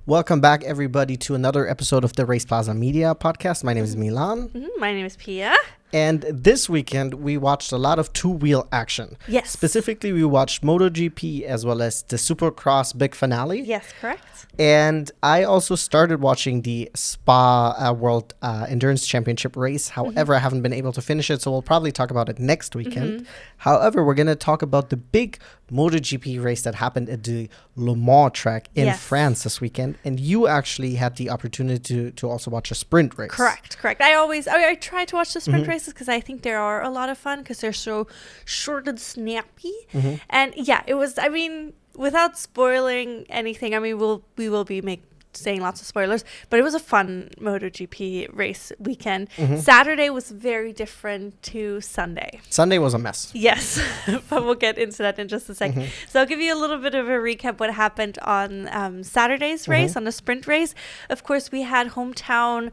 Welcome back, everybody, to another episode of the RacePlazaMedia podcast. My name is Milan. My name is Pia. And this weekend, we watched a lot of two-wheel action. Yes. Specifically, we watched MotoGP as well as the Supercross big finale. Yes, correct. And I also started watching the Spa World Endurance Championship race. However, I haven't been able to finish it, so we'll probably talk about it next weekend. However, we're going to talk about the big MotoGP race that happened at the Le Mans track in France this weekend. And you actually had the opportunity to also watch a sprint race. Correct. I try to watch the sprint races because I think they are a lot of fun because they're so short and snappy. And yeah, it was, I mean, without spoiling anything, I mean, we will be saying lots of spoilers, but it was a fun MotoGP race weekend. Saturday was very different to Sunday. Sunday was a mess. Yes, but we'll get into that in just a second. So I'll give you a little bit of a recap what happened on Saturday's race, on the sprint race. Of course, we had hometown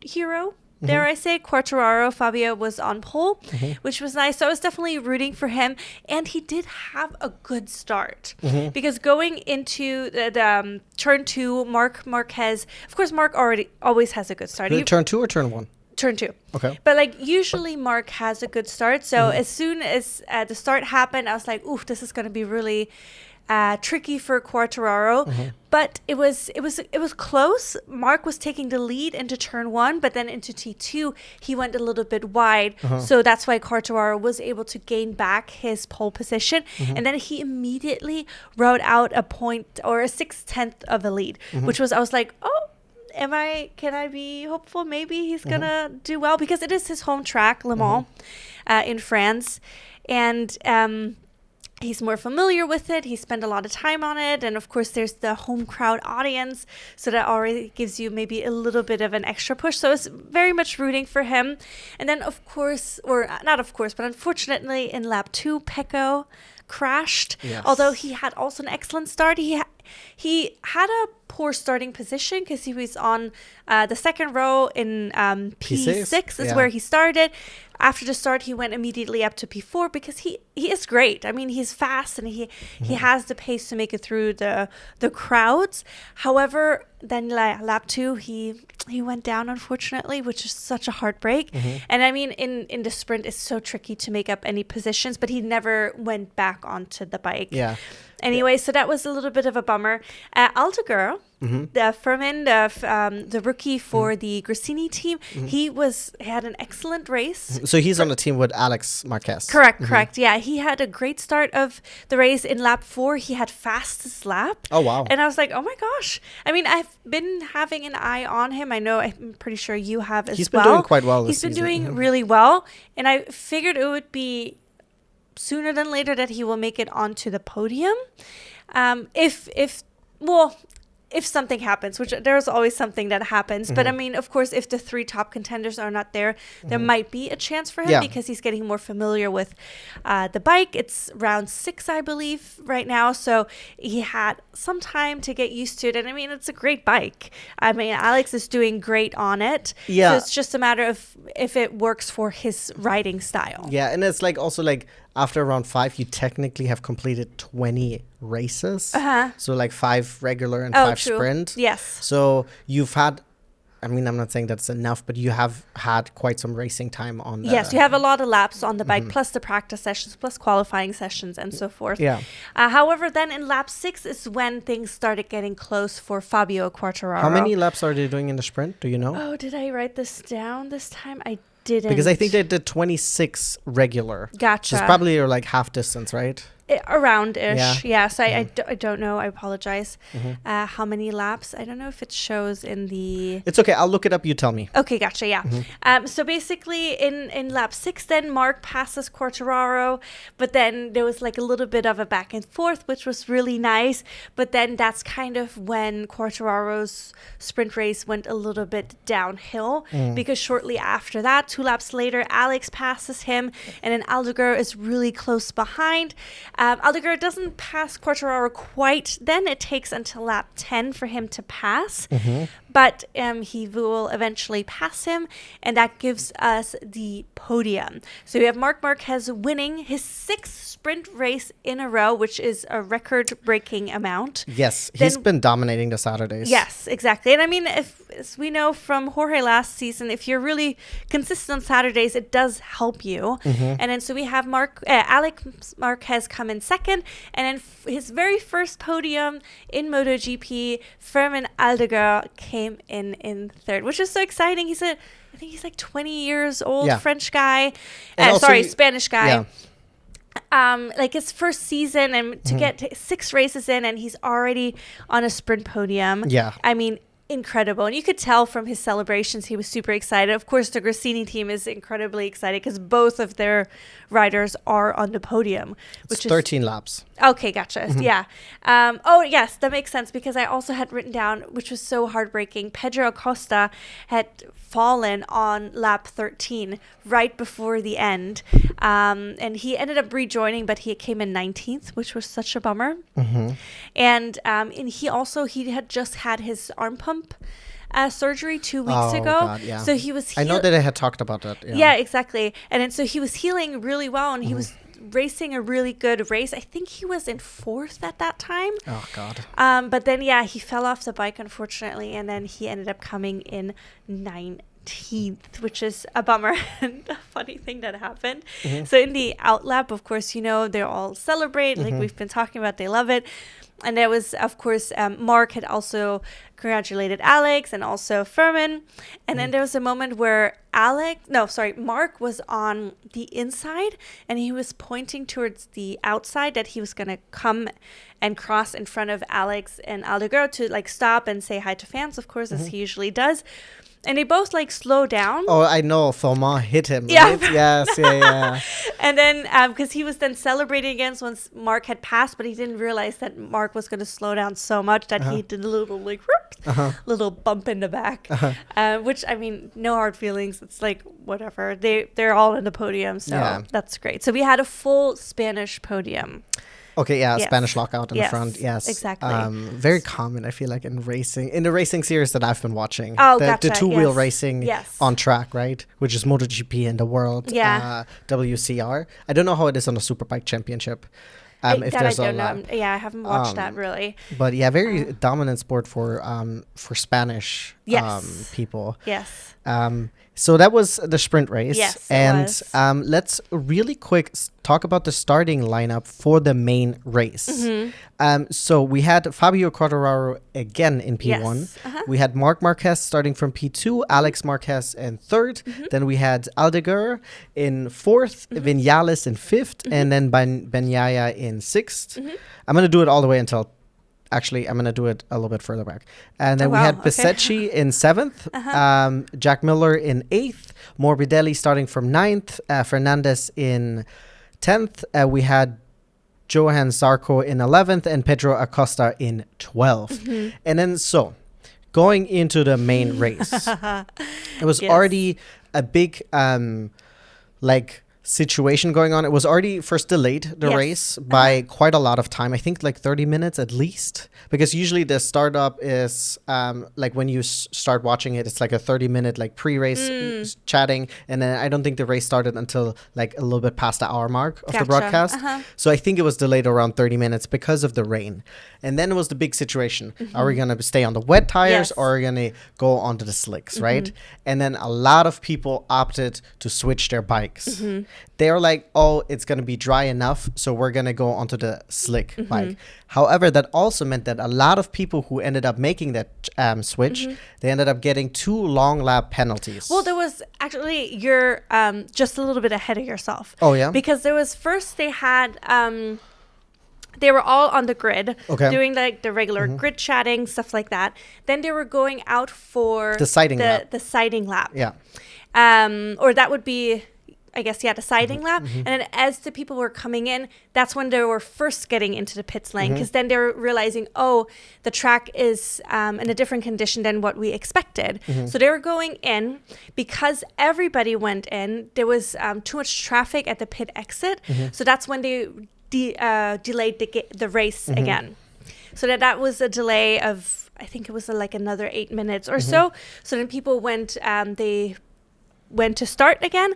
hero, dare I say, Quartararo. Fabio was on pole, which was nice. So I was definitely rooting for him. And he did have a good start. Because going into the turn 2, Marc Marquez, of course, Marc always has a good start. Turn 2 or turn 1? Turn 2. Okay. But like usually Marc has a good start. So as soon as the start happened, I was like, oof, this is going to be really tricky for Quartararo. But it was close. Marc was taking the lead into turn 1, but then into T2 he went a little bit wide. So that's why Quartararo was able to gain back his pole position. And then he immediately rode out a point or a 6/10 of a lead, which was, I was like, oh, can I be hopeful? Maybe he's gonna do well because it is his home track, Le Mans, in France. And he's more familiar with it. He spent a lot of time on it. And of course, there's the home crowd audience. So that already gives you maybe a little bit of an extra push. So it's very much rooting for him. And then, of course, or not of course, but unfortunately in lap 2, Pecco crashed. Yes. Although he had also an excellent start. He had a poor starting position because he was on the second row in P6 is where he started. After the start, he went immediately up to P4 because he is great. I mean, he's fast and he has the pace to make it through the crowds. However, then lap 2, he went down, unfortunately, which is such a heartbreak. And I mean, in the sprint, it's so tricky to make up any positions, but he never went back onto the bike. Yeah. Anyway, so that was a little bit of a bummer. Aldeguer, the Furman, the rookie for the Gresini team, he had an excellent race. So he's on the team with Alex Marquez. Correct. Yeah, he had a great start of the race. In lap 4, he had fastest lap. Oh, wow. And I was like, oh my gosh. I mean, I've been having an eye on him. I know, I'm pretty sure you have as well. He's been doing quite well this season. He's been doing season. really well. And I figured it would be sooner than later that he will make it onto the podium. If something happens, which there's always something that happens. But I mean, of course, if the 3 top contenders are not there, there might be a chance for him because he's getting more familiar with the bike. It's round 6, I believe, right now. So he had some time to get used to it. And I mean, it's a great bike. I mean, Alex is doing great on it. Yeah. So it's just a matter of if it works for his riding style. Yeah. And it's like also like after round 5, you technically have completed 20 races. So like 5 regular and 5 sprint. Yes. So you've had, I mean, I'm not saying that's enough, but you have had quite some racing time on that. Yes, you have a lot of laps on the bike, plus the practice sessions, plus qualifying sessions, and so forth. Yeah. However, then in lap 6 is when things started getting close for Fabio Quartararo. How many laps are they doing in the sprint? Do you know? Oh, did I write this down this time? I didn't. Because I think they did 26 regular. Gotcha. Which is probably like half distance, right? Around-ish. Yeah. So I don't know. I apologize. How many laps? I don't know if it shows in the... It's okay. I'll look it up. You tell me. Okay, gotcha. Yeah. So basically in lap 6, then Marc passes Quartararo, but then there was like a little bit of a back and forth, which was really nice. But then that's kind of when Quartararo's sprint race went a little bit downhill because shortly after that, 2 laps later, Alex passes him and then Aldeguer is really close behind. Aldeguer doesn't pass Quartararo quite then. It takes until lap 10 for him to pass. But he will eventually pass him, and that gives us the podium. So we have Marc Marquez winning his 6th sprint race in a row, which is a record-breaking amount. Yes, he's been dominating the Saturdays. Yes, exactly. And I mean, as we know from Jorge last season, if you're really consistent on Saturdays, it does help you. And then so we have Alex Marquez come in second, and then his very first podium in MotoGP, Fermin Aldeguer came in third, which is so exciting. I think he's like 20 years old, French guy. Spanish guy. Yeah. Like his first season, and to get 6 races in, and he's already on a sprint podium. Yeah. I mean, incredible. And you could tell from his celebrations, he was super excited. Of course, the Gresini team is incredibly excited because both of their riders are on the podium. Which is 13 laps. Okay, gotcha. Yeah. Oh, yes, that makes sense because I also had written down, which was so heartbreaking, Pedro Acosta had fallen on lap 13 right before the end. And he ended up rejoining, but he came in 19th, which was such a bummer. And he had just had his arm pump surgery 2 weeks ago. God, yeah. So he was I know that I had talked about that. Yeah, exactly. And then so he was healing really well, and he was racing a really good race. I think he was in 4th at that time. Oh, God. But then, he fell off the bike, unfortunately, and then he ended up coming in 19th, which is a bummer and a funny thing that happened. So in the outlap, of course, they're all celebrate, like we've been talking about, they love it. And there was, of course, Mark had also congratulated Alex and also Fermin. And then there was a moment where Mark was on the inside and he was pointing towards the outside that he was going to come and cross in front of Alex and Aldeguer to stop and say hi to fans, of course, as he usually does. And they both slow down. Oh, I know. Thomas hit him, yeah. Right? Yes, yeah. And then, because he was then celebrating again once Mark had passed, but he didn't realize that Mark was going to slow down so much that he did a little little bump in the back. Which, I mean, no hard feelings. It's whatever. They're all in the podium, so that's great. So we had a full Spanish podium. Okay, yeah, Spanish lockout in the front. Yes, exactly. Very common, I feel like, in the racing series that I've been watching. Oh, the two-wheel racing on track, right? Which is MotoGP and the World WCR. I don't know how it is on the Superbike Championship. I don't know. Yeah, I haven't watched that really. But yeah, very dominant sport for Spanish people. Yes. So that was the sprint race. Yes, and let's really quick talk about the starting lineup for the main race. So we had Fabio Quartararo again in P1. Yes. We had Marc Marquez starting from P2, Alex Marquez in 3rd. Then we had Aldeguer in 4th, Vinales in 5th, and then Bagnaia in 6th. I'm going to do it all the way until... Actually, I'm going to do it a little bit further back. And then we had Bisecchi in 7th, Jack Miller in 8th, Morbidelli starting from 9th, Fernandez in 10th. We had Johan Zarco in 11th and Pedro Acosta in 12th. And then going into the main race, it was already a big situation going on. It was already first delayed the race by quite a lot of time. I think 30 minutes at least, because usually the startup is when you start watching it, it's a 30-minute pre-race chatting, and then I don't think the race started until a little bit past the hour mark of the broadcast. So I think it was delayed around 30 minutes because of the rain. And then it was the big situation. Are we going to stay on the wet tires or are we going to go onto the slicks, right? And then a lot of people opted to switch their bikes. They're it's going to be dry enough, so we're going to go onto the slick bike. However, that also meant that a lot of people who ended up making that switch, they ended up getting 2 long lap penalties. Well, there was actually, you're just a little bit ahead of yourself. Oh, yeah? Because there was first they had... they were all on the grid, doing the regular grid chatting, stuff like that. Then they were going out for the sighting lap. The sighting lap. Yeah. Or that would be... I guess, the sighting lap. And then as the people were coming in, that's when they were first getting into the pits lane, because then they were realizing, the track is in a different condition than what we expected. So they were going in. Because everybody went in, there was too much traffic at the pit exit. So that's when they delayed the race again. So that was a delay of, I think it was like another 8 minutes or so. So then people went, they went to start again.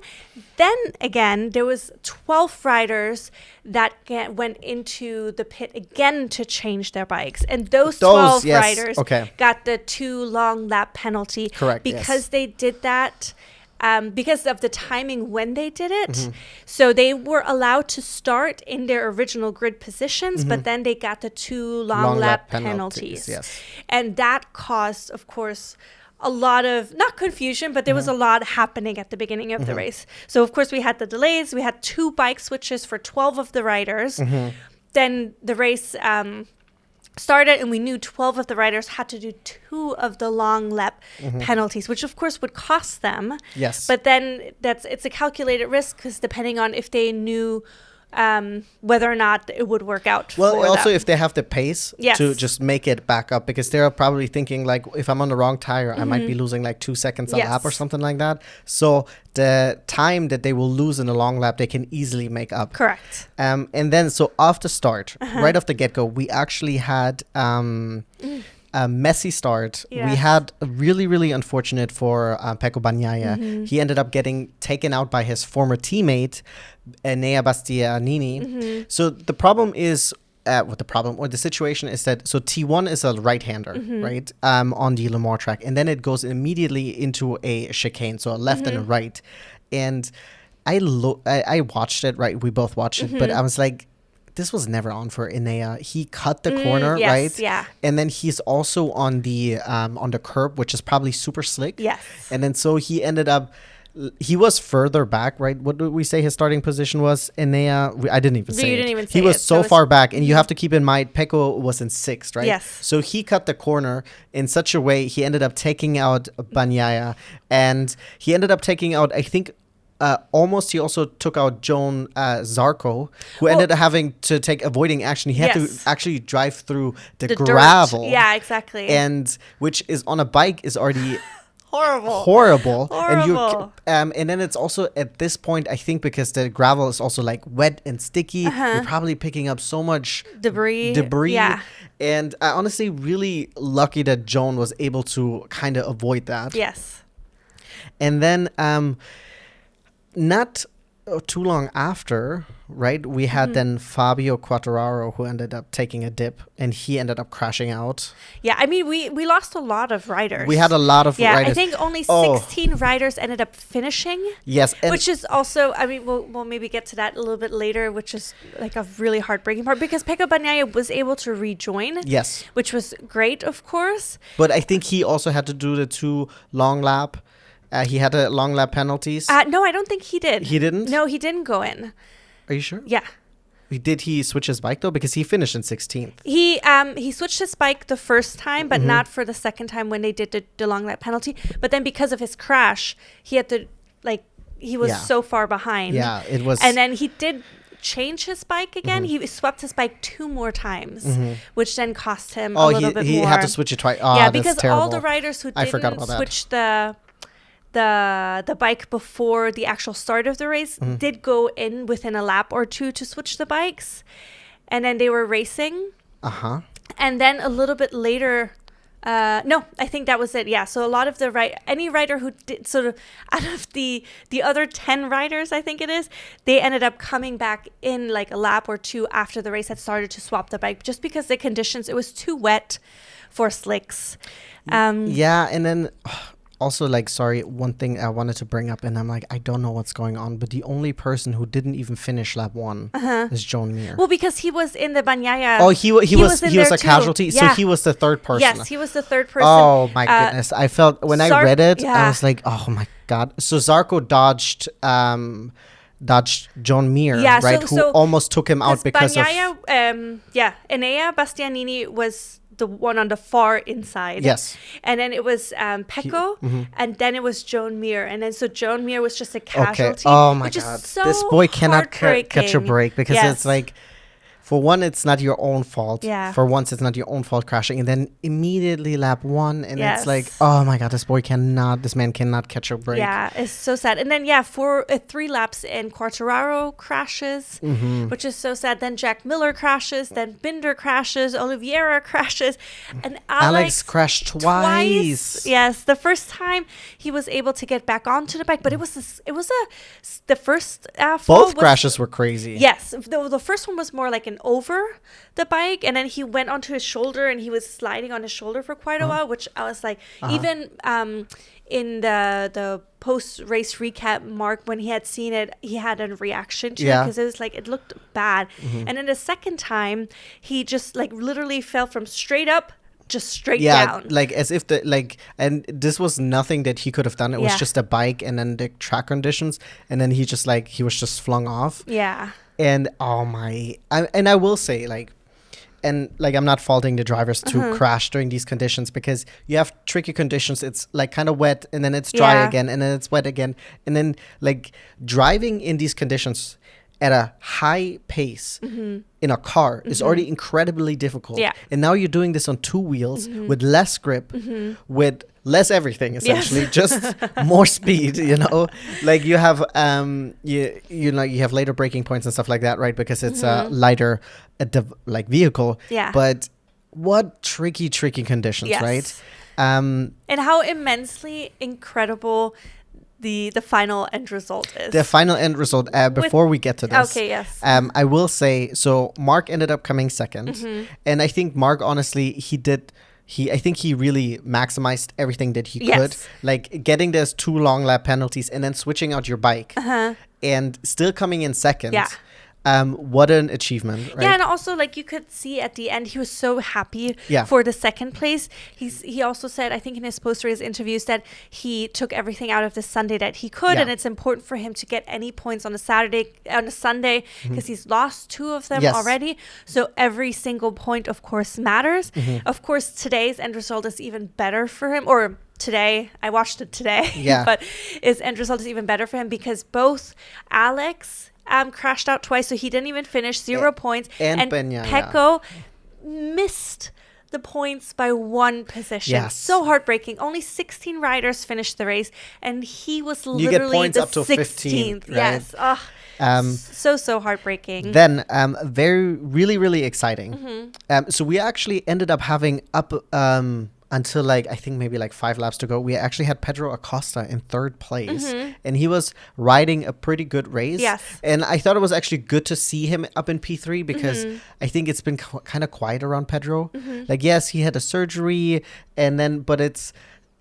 Then again, there was 12 riders that went into the pit again to change their bikes. And those 12 riders got the 2 long lap penalty. Correct. Because they did that. Because of the timing when they did it. So they were allowed to start in their original grid positions, but then they got the 2 long lap penalties. Yes. And that caused, of course, a lot of, not confusion, but there was a lot happening at the beginning of the race. So, of course, we had the delays. We had 2 bike switches for 12 of the riders. Then the race started, and we knew 12 of the riders had to do 2 of the long lap penalties, which of course would cost them. Yes. But then it's a calculated risk, because depending on if they knew whether or not it would work out. Well, also if they have the pace Yes. to just make it back up, because they're probably thinking like, if I'm on the wrong tire, I might be losing like 2 seconds a lap or something like that. So the time that they will lose in a long lap, they can easily make up. Correct. And then so off the start, right off the get-go, we actually had a messy start. Yes. We had really, really unfortunate for Pecco Bagnaia. He ended up getting taken out by his former teammate, Enea Bastianini. So the problem is, the situation is that, so T1 is a right-hander, right, on the Le Mans track. And then it goes immediately into a chicane, so a left and a right. And I watched it, right? We both watched it, but I was like, this was never on for Enea. He cut the corner, yes, right? Yeah. And then he's also on the curb, which is probably super slick. Yes. And then so he ended up, he was further back, right? What did we say his starting position was? Enea, I didn't even say You it. didn't even say he was it. so far back, and you have to keep in mind, Pecco was in 6th, right? Yes. So he cut the corner in such a way, he ended up taking out Bagnaia, and he ended up taking out, I think, he also took out Joan Zarco, who ended up having to take avoiding action. He had to actually drive through the gravel. Dirt. Yeah, exactly. And which is on a bike is already horrible. And then it's also at this point, I think, because the gravel is also like wet and sticky, you're probably picking up so much debris. Yeah. And I honestly really lucky that Joan was able to kind of avoid that. Yes. And then not too long after, right, we had then Fabio Quartararo, who ended up taking a dip, and he ended up crashing out. Yeah, I mean, we lost a lot of riders. We had a lot of riders. I think only 16 riders ended up finishing. Yes. Which is also, I mean, we'll maybe get to that a little bit later, which is like a really heartbreaking part, because Pecco Bagnaia was able to rejoin. Yes. Which was great, of course. But I think he also had to do the 2 long lap. He had a long lap penalties. No, I don't think he did. He didn't? No, he didn't go in. Are you sure? Yeah. Did he switch his bike though? Because he finished in 16th. He switched his bike the first time, but not for the second time when they did the long lap penalty. But then because of his crash, he had to, like, he was so far behind. Yeah, it was. And then he did change his bike again. He swept his bike 2 more times, which then cost him a little bit more. He had to switch it twice. Oh, yeah, that's because terrible. all the riders who didn't switch the bike before the actual start of the race did go in within a lap or 2 to switch the bikes, and then they were racing. And then a little bit later, no, I think that was it. Yeah, so a lot of any rider who did sort of out of the other 10 riders, I think it is, they ended up coming back in like a lap or 2 after the race had started to swap the bike, just because the conditions, it was too wet for slicks. Yeah, and then also, like, sorry, one thing I wanted to bring up, and I'm like, I don't know what's going on, but the only person who didn't even finish lap 1 is Joan Mir. Well, because he was in the Bagnaia. Oh, he was a casualty, yeah. so he was the 3rd person. Yes, he was the 3rd person. Oh my goodness! I felt when I read it, I was like, oh my god. So Zarco dodged Joan Mir, right? Who almost took him out because Bagnaia, Enea Bastianini was the one on the far inside. Yes. And then it was Pecco, and then it was Joan Mir. And then so Joan Mir was just a casualty. Okay. Oh my god. So this boy cannot catch a break, because it's like, For one, it's not your own fault. Yeah. For once, it's not your own fault crashing. And then immediately lap 1. And Yes. it's like, oh my God, this man cannot catch a break. Yeah, it's so sad. And then, for 3 laps in, Quartararo crashes, which is so sad. Then Jack Miller crashes. Then Binder crashes. Oliveira crashes. And Alex crashed twice. Yes, the first time he was able to get back onto the bike, but the first fall Both crashes were crazy. Yes, the first one was more like an over the bike, and then he went onto his shoulder and he was sliding on his shoulder for quite a while, which I was like, even in the post-race recap, Mark, when he had seen it, he had a reaction to it because it was like, it looked bad. And then the second time, he just like literally fell from straight up just straight down. Like as if and this was nothing that he could have done. It was just a bike and then the track conditions, and then he was just flung off. Yeah. And I will say I'm not faulting the drivers to crash during these conditions, because you have tricky conditions. It's like kind of wet, and then it's dry again, and then it's wet again, and then like driving in these conditions at a high pace in a car is already incredibly difficult. Yeah. And now you're doing this on 2 wheels with less grip, with less everything, essentially, just more speed, like you have you have later braking points and stuff like that, right? Because it's a lighter vehicle. Yeah. But what tricky conditions, right? And how immensely incredible the final end result is. The final end result, before we get to this. Okay, yes. I will say, so Mark ended up coming second. And I think Mark, honestly, I think he really maximized everything that he could. Like getting those 2 long lap penalties and then switching out your bike and still coming in second. Yeah. What an achievement, right? Yeah, and also like you could see at the end he was so happy for the second place. He also said, I think in his post-race interviews, that he took everything out of the Sunday that he could, and it's important for him to get any points on a Sunday because he's lost 2 of them already. So every single point, of course, matters. Of course, today's end result is even better for him, or today, I watched it today, but his end result is even better for him because both Alex crashed out twice, so he didn't even finish 0 points, and Pecco missed the points by 1 position. Yes. So heartbreaking. Only 16 riders finished the race, and he was literally the 16th. Right? Yes. So heartbreaking. Then really exciting. So we actually ended up having until I think maybe 5 laps to go, we actually had Pedro Acosta in 3rd place, and he was riding a pretty good race. Yes. And I thought it was actually good to see him up in P3 because I think it's been kind of quiet around Pedro. Yes, he had a surgery, but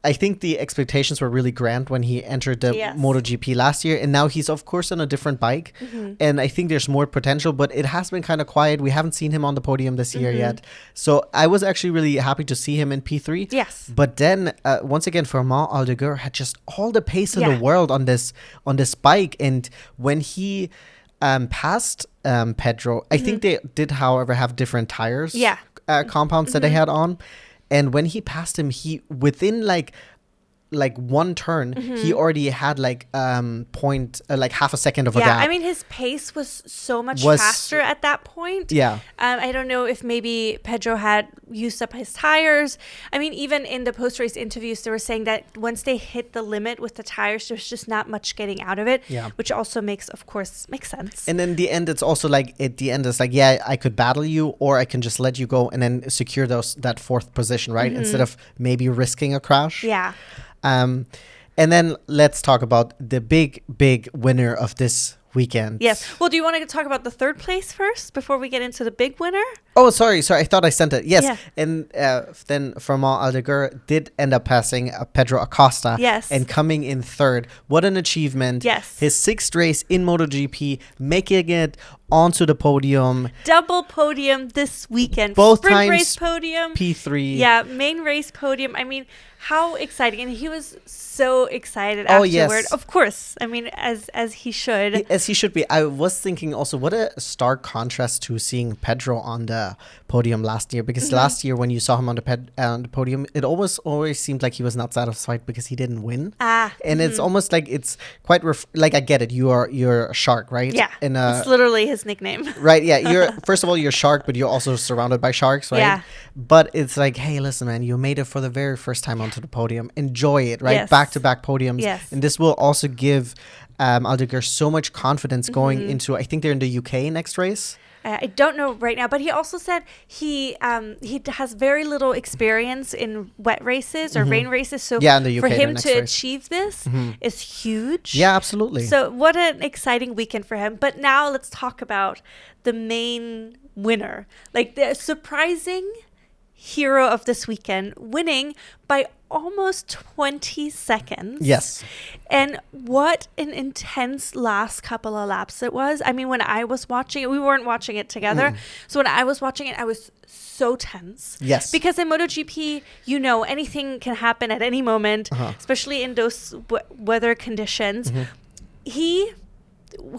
I think the expectations were really grand when he entered the MotoGP last year, and now he's of course on a different bike, and I think there's more potential, but it has been kind of quiet. We haven't seen him on the podium this year yet, so I was actually really happy to see him in P3. Yes. But then once again, Fernand Aldeguer had just all the pace in the world on this bike, and when he passed Pedro, I think they did, however, have different tires compounds that they had on. And when he passed him, he within like 1 turn, he already had half a second of a gap. Yeah, I mean, his pace was so much faster at that point. Yeah. I don't know if maybe Pedro had used up his tires. I mean, even in the post-race interviews, they were saying that once they hit the limit with the tires, there's just not much getting out of it, which also makes sense. And in the end, it's also I could battle you, or I can just let you go and then secure that 4th position, right? Instead of maybe risking a crash. Yeah. And then let's talk about the big winner of this weekend. Yes. Well, do you want to talk about the 3rd place first before we get into the big winner? Oh, sorry. I thought I sent it. Yes. Yeah. And then Fernand Aldeguer did end up passing Pedro Acosta. Yes. And coming in 3rd. What an achievement. Yes. His 6th race in MotoGP, making it onto the podium. Double podium this weekend. Both Sprint times race podium. P3. Yeah, main race podium. I mean, how exciting. And he was so excited afterward. Yes. Of course. I mean, as he should. As he should be. I was thinking also, what a stark contrast to seeing Pedro on the the podium last year, because last year when you saw him on the podium, it always seemed like he was not satisfied because he didn't win. And it's almost like it's quite like, I get it. You're a shark, right? Yeah. It's literally his nickname. Right. Yeah. You're first of all, you're a shark, but you're also surrounded by sharks, right? Yeah. But it's like, hey, listen, man, you made it for the very first time onto the podium. Enjoy it, right? Yes. Back-to-back podiums. Yes. And this will also give Aldegar so much confidence going into, I think they're in the UK next race. I don't know right now, but he also said he has very little experience in wet races or rain races. So in the UK, for him next to race. achieve this is huge. Yeah, absolutely. So what an exciting weekend for him. But now let's talk about the main winner, like the surprising hero of this weekend, winning by almost 20 seconds. Yes. And what an intense last couple of laps it was. I mean, when I was watching it, we weren't watching it together. So when I was watching it, I was so tense. Yes. Because in MotoGP, anything can happen at any moment, especially in those weather conditions. He,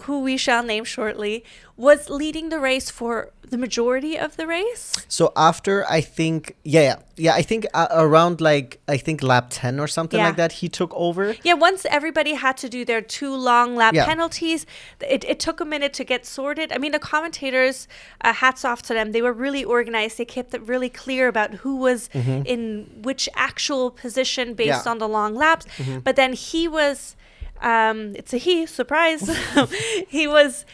who we shall name shortly, was leading the race for the majority of the race. So after, I think, I think around lap 10 or something like that, he took over. Yeah, once everybody had to do their 2 long lap penalties, it took a minute to get sorted. I mean, the commentators, hats off to them. They were really organized. They kept it really clear about who was in which actual position based on the long laps. But then he was... it's a he, surprise. He was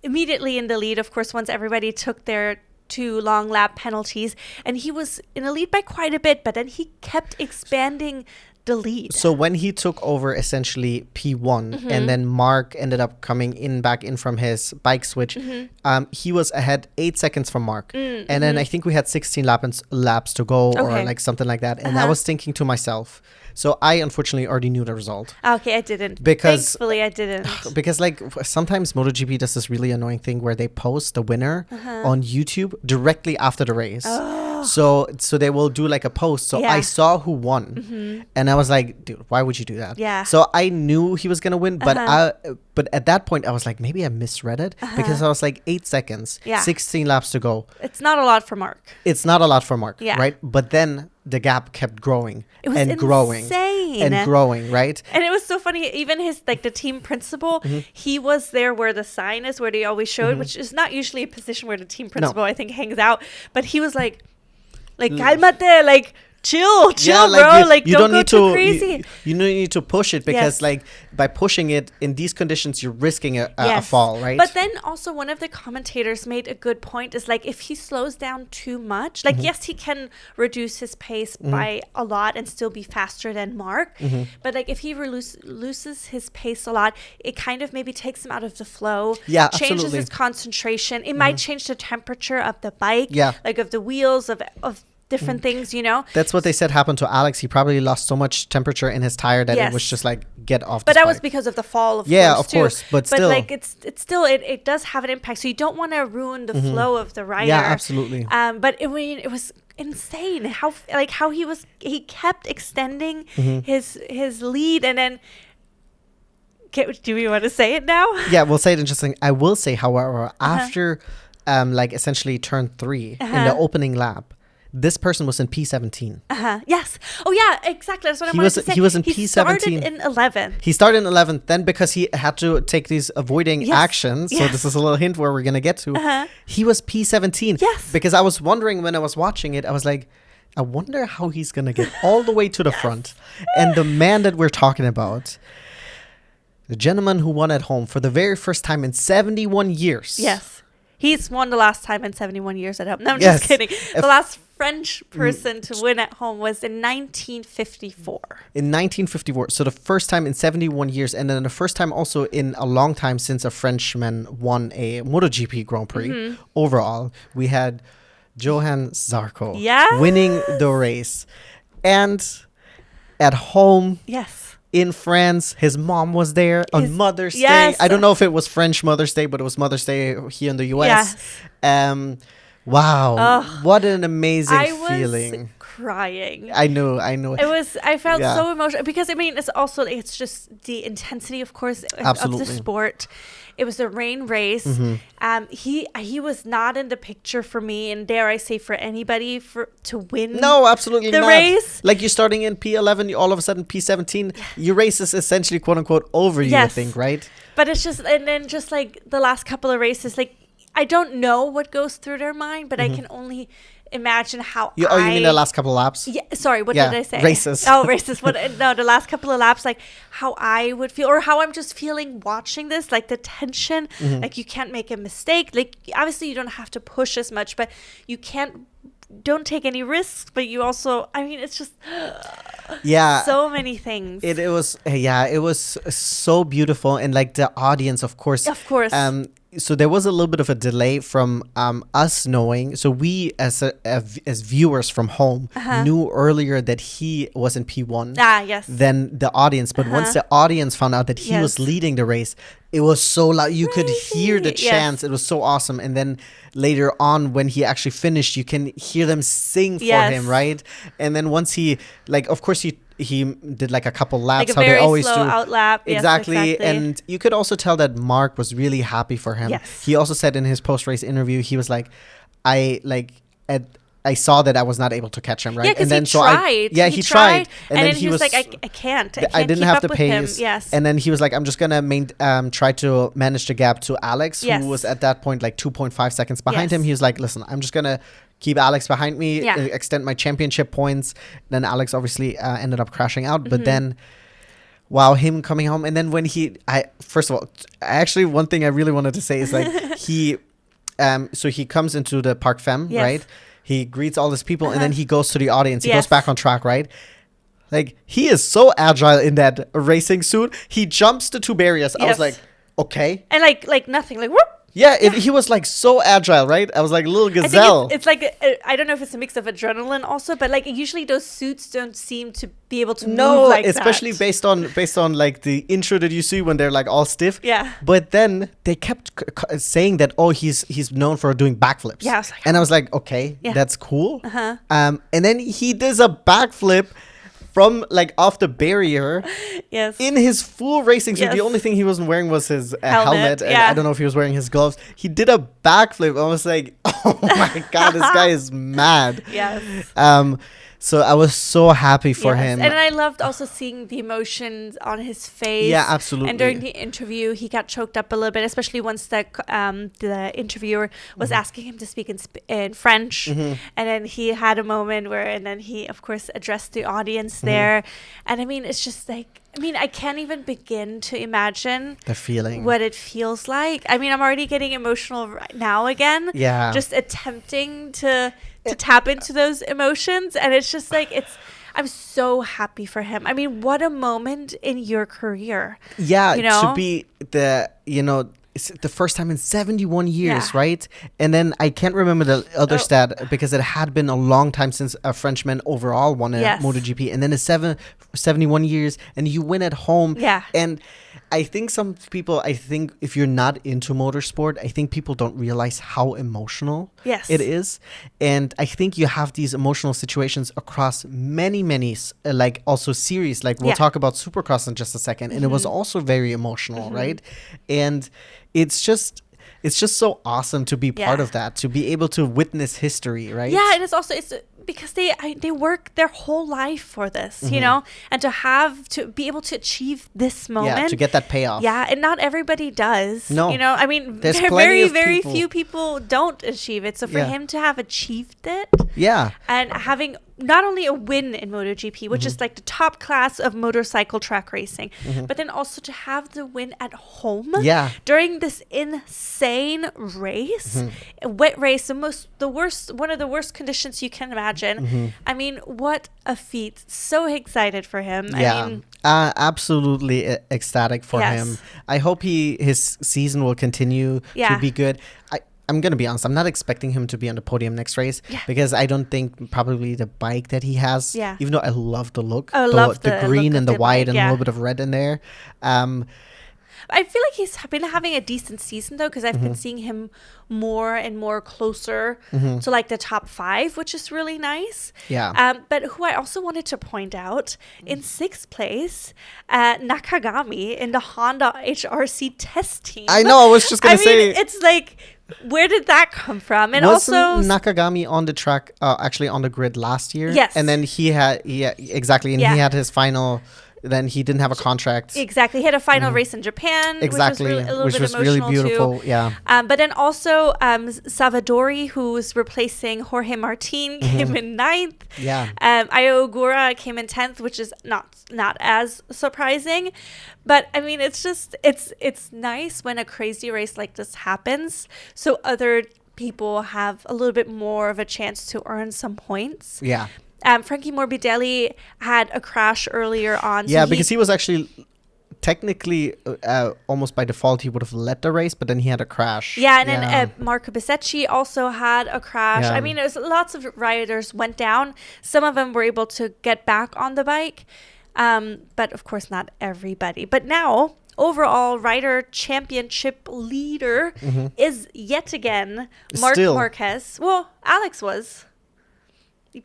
immediately in the lead, of course, once everybody took their 2 long lap penalties. And he was in the lead by quite a bit, but then he kept expanding the lead. So when he took over essentially P1 and then Mark ended up coming back in from his bike switch, he was ahead 8 seconds from Mark. And then I think we had 16 laps to go or like something like that. And I was thinking to myself, so I unfortunately already knew the result. Okay, I didn't. Thankfully, I didn't. Because like sometimes MotoGP does this really annoying thing where they post the winner on YouTube directly after the race. So they will do like a post. So I saw who won, and I was like, dude, why would you do that? Yeah. So I knew he was gonna win, but but at that point I was like, maybe I misread it because I was like 8 seconds, 16 laps to go. It's not a lot for Mark. It's not a lot for Mark, Yeah. right? But then the gap kept growing and growing and growing, right? And it was so funny. Even his the team principal, he was there where the sign is, where they always show it, which is not usually a position where the team principal I think hangs out. But he was like calmate, like chill, bro. You don't go too crazy. You don't need to push it because like by pushing it in these conditions, you're risking a fall, right? But then also one of the commentators made a good point is like, if he slows down too much, like yes, he can reduce his pace by a lot and still be faster than Mark. But like if he loses his pace a lot, it kind of maybe takes him out of the flow. Yeah, changes absolutely. his concentration. It might change the temperature of the bike. Yeah. Like of the wheels of different things, That's what they said happened to Alex. He probably lost so much temperature in his tire that it was just like, get off but this that was bike. because of the fall, of course, but still, like it's still it does have an impact, so you don't want to ruin the flow of the rider. Yeah, absolutely. But it was insane how he kept extending his lead. And then do we want to say it now? Yeah, we'll say it in just a second. I will say, however, after like essentially turn 3 in the opening lap, this person was in P17. Yes. Oh, yeah, exactly. That's what I wanted to say. He was in P17. He started in 11th. He started in 11th. Then because he had to take these avoiding actions, so this is a little hint where we're going to get to, he was P17. Yes. Because I was wondering when I was watching it, I was like, I wonder how he's going to get all the way to the front. And the man that we're talking about, the gentleman who won at home for the very first time in 71 years. Yes. He's won the last time in 71 years at home. No, I'm just kidding. The last French person to win at home was in 1954. In 1954. So the first time in 71 years. And then the first time also in a long time since a Frenchman won a MotoGP Grand Prix. Overall, we had Johann Zarco winning the race. And at home... Yes. In France, his mom was there on Mother's Day. I don't know if it was French Mother's Day, but it was Mother's Day here in the US. Wow. What an amazing feeling. crying. I know. I felt so emotional because I mean, it's just the intensity, of course, of the sport. It was a rain race. He was not in the picture for me, and dare I say for anybody to win. No, absolutely the not. race. Like you're starting in P11, you all of a sudden P17, your race is essentially quote unquote over. You would think, right? But it's just, and then just like the last couple of races, like I don't know what goes through their mind, but I can only imagine how you mean the last couple of laps? Yeah, sorry, what did I say? Races. Oh, races. No, the last couple of laps, like how I would feel or how I'm just feeling watching this, like the tension, like you can't make a mistake. Like obviously you don't have to push as much, but you don't take any risks, but you also, I mean, it's just so many things. It was so beautiful, and like the audience, of course. So there was a little bit of a delay from us knowing. So we, as viewers from home, knew earlier that he was in P1 than the audience. But once the audience found out that he was leading the race, it was so loud. You could hear the chants. It was so awesome. And then later on, when he actually finished, you can hear them sing for him, right? And then once he, like, of course, he did like a couple laps, like how they always do. Out lap. Exactly. And you could also tell that Mark was really happy for him. He also said in his post-race interview, he was like, I saw that I was not able to catch him, right? Yeah, because he tried. He tried. And then he was like, I can't I didn't have the pace. Him. Yes. And then he was like, I'm just going to try to manage the gap to Alex, who was at that point like 2.5 seconds behind him. He was like, listen, I'm just going to keep Alex behind me, extend my championship points. Then Alex obviously ended up crashing out. But then, wow, him coming home. And then when first of all, actually one thing I really wanted to say is like so he comes into the Parc Femme, right? He greets all his people and then he goes to the audience. He goes back on track, right? Like, he is so agile in that racing suit. He jumps the two barriers. I was like, okay. And like nothing, like whoop. Yeah, he was like so agile, right? I was like a little gazelle. It's like, I don't know if it's a mix of adrenaline also, but like usually those suits don't seem to be able to move like especially that. based on like the intro that you see when they're like all stiff. Yeah. But then they kept saying that, he's known for doing backflips. Yeah. I was like, okay, that's cool. And then he does a backflip from like off the barrier in his full racing suit. The only thing he wasn't wearing was his helmet. And I don't know if he was wearing his gloves. He did a backflip. I was like, oh my God, this guy is mad. So I was so happy for him. And I loved also seeing the emotions on his face. Yeah, absolutely. And during the interview, he got choked up a little bit, especially once the interviewer was asking him to speak in French. And then he had a moment and then he, of course, addressed the audience there. And I mean, it's just like, I can't even begin to imagine the feeling, what it feels like. I mean, I'm already getting emotional right now again. Yeah. Just attempting to tap into those emotions. And it's just like, I'm so happy for him. I mean, what a moment in your career. Yeah. To be it's the first time in 71 years, right? And then I can't remember the other stat because it had been a long time since a Frenchman overall won a MotoGP. And then it's 71 years and you win at home. Yeah. And I think some people, if you're not into motorsport, I think people don't realize how emotional it is. And I think you have these emotional situations across many, like also series. Like we'll talk about Supercross in just a second. And it was also very emotional, right? And it's just so awesome to be part of that, to be able to witness history, right? Yeah, and it's because they work their whole life for this, you know, and to be able to achieve this moment. Yeah, to get that payoff. Yeah, and not everybody does. No. You know, I mean, there's very few people don't achieve it. So for him to have achieved it. Yeah. And having not only a win in MotoGP, which is like the top class of motorcycle track racing, but then also to have the win at home during this insane race, a wet race, one of the worst conditions you can imagine. I mean, what a feat. So excited for him. Yeah. I mean, absolutely ecstatic for him. I hope his season will continue to be good. I'm going to be honest, I'm not expecting him to be on the podium next race because I don't think probably the bike that he has, even though I love the look, the green and the white and a little bit of red in there. I feel like he's been having a decent season though, because I've been seeing him more and more closer to like the top 5, which is really nice. Yeah. But who I also wanted to point out, in 6th place, Nakagami in the Honda HRC test team. I know. I was just gonna say, it's like, where did that come from? And wasn't also Nakagami on the track, actually on the grid last year? Yes. And then he had, exactly, and he had his final. Then he didn't have a contract. Exactly. He had a final race in Japan, Exactly, which was really beautiful. Too. Yeah. But then also Savadori, who's replacing Jorge Martin, came in 9th. Yeah. Ayo Ogura came in 10th, which is not as surprising. But I mean, it's just it's nice when a crazy race like this happens, so other people have a little bit more of a chance to earn some points. Yeah. Frankie Morbidelli had a crash earlier on. Yeah, because he was actually technically almost by default he would have led the race, but then he had a crash. Yeah, and then Marco Bisecchi also had a crash. Yeah. I mean, lots of riders went down. Some of them were able to get back on the bike, but of course not everybody. But now, overall rider championship leader is yet again Marc Marquez. Well, Alex was.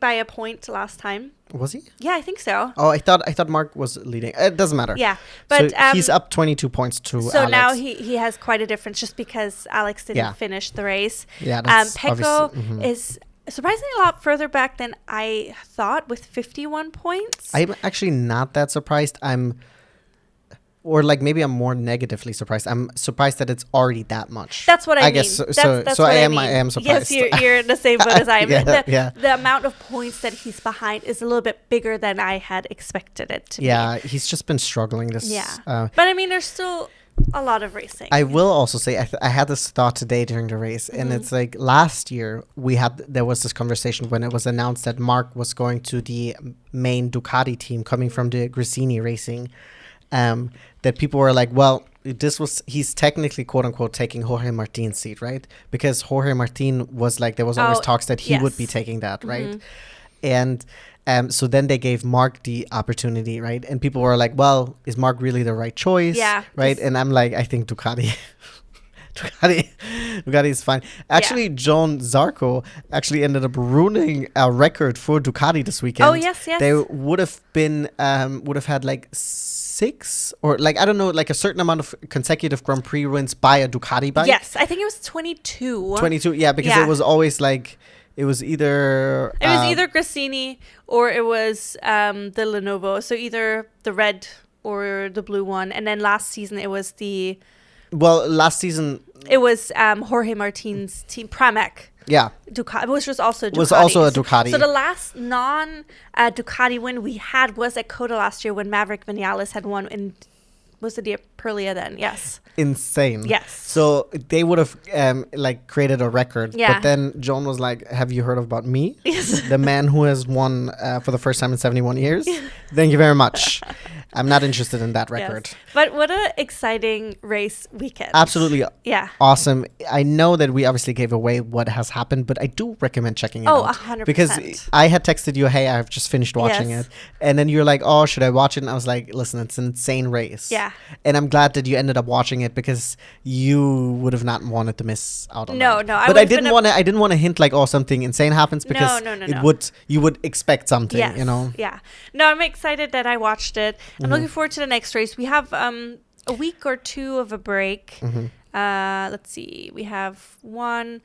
By a point last time. Was he? Yeah, I think so. Oh, I thought Mark was leading. It doesn't matter. Yeah, but so he's up 22 points to so Alex. now he has quite a difference just because Alex didn't finish the race. Yeah, that's Pecco is surprisingly a lot further back than I thought with 51 points. I'm actually not that surprised. Or like maybe I'm more negatively surprised. I'm surprised that it's already that much. That's what I mean. guess so. That's so what I mean. am surprised. Yes, you're in the same boat as I am. Yeah. The amount of points that he's behind is a little bit bigger than I had expected it to be. Yeah, he's just been struggling this. Yeah, but I mean, there's still a lot of racing. I will also say I had this thought today during the race, and it's like last year there was this conversation when it was announced that Mark was going to the main Ducati team coming from the Gresini Racing. That people were like, well, he's technically quote unquote taking Jorge Martin's seat, right? Because Jorge Martin was like, there was always talks that he would be taking that, right? And so then they gave Mark the opportunity, right? And people were like, well, is Mark really the right choice? Yeah. Right? And I'm like, I think Ducati is fine. Actually, Joan Zarco actually ended up ruining a record for Ducati this weekend. Oh, yes. They would have had like 6 or like, I don't know, like a certain amount of consecutive Grand Prix wins by a Ducati bike. Yes, I think it was 22. 22, yeah, because it was always like, it was either Gresini or it was the Lenovo. So either the red or the blue one. And then last season it was last season it was Jorge Martin's team, Pramac. Yeah. Ducati, which was also Ducati. Was also a Ducati. So the last non-Ducati win we had was at Coda last year when Maverick Vinales had won in, was it the Aprilia then? Yes. Insane. Yes. So they would have like created a record. Yeah. But then Joan was like, have you heard about me? Yes. The man who has won for the first time in 71 years? Thank you very much. I'm not interested in that record. Yes. But what an exciting race weekend. Absolutely. Yeah. Awesome. I know that we obviously gave away what has happened, but I do recommend checking it out. 100%. Because I had texted you, hey, I've just finished watching it. And then you're like, oh, should I watch it? And I was like, listen, it's an insane race. Yeah. And I'm glad that you ended up watching it because you would have not wanted to miss out on No. But I didn't want to hint like, oh, something insane happens because you would expect something, yes. you know? Yeah. No, I'm excited that I watched it. I'm looking forward to the next race. We have a week or two of a break. Let's see. We have one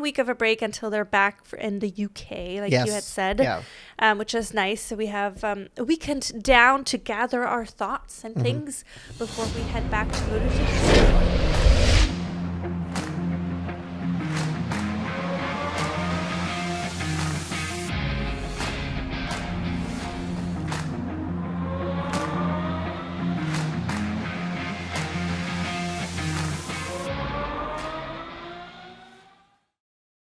week of a break until they're back in the UK, like you had said, which is nice. So we have a weekend down to gather our thoughts and things before we head back to MotoGP.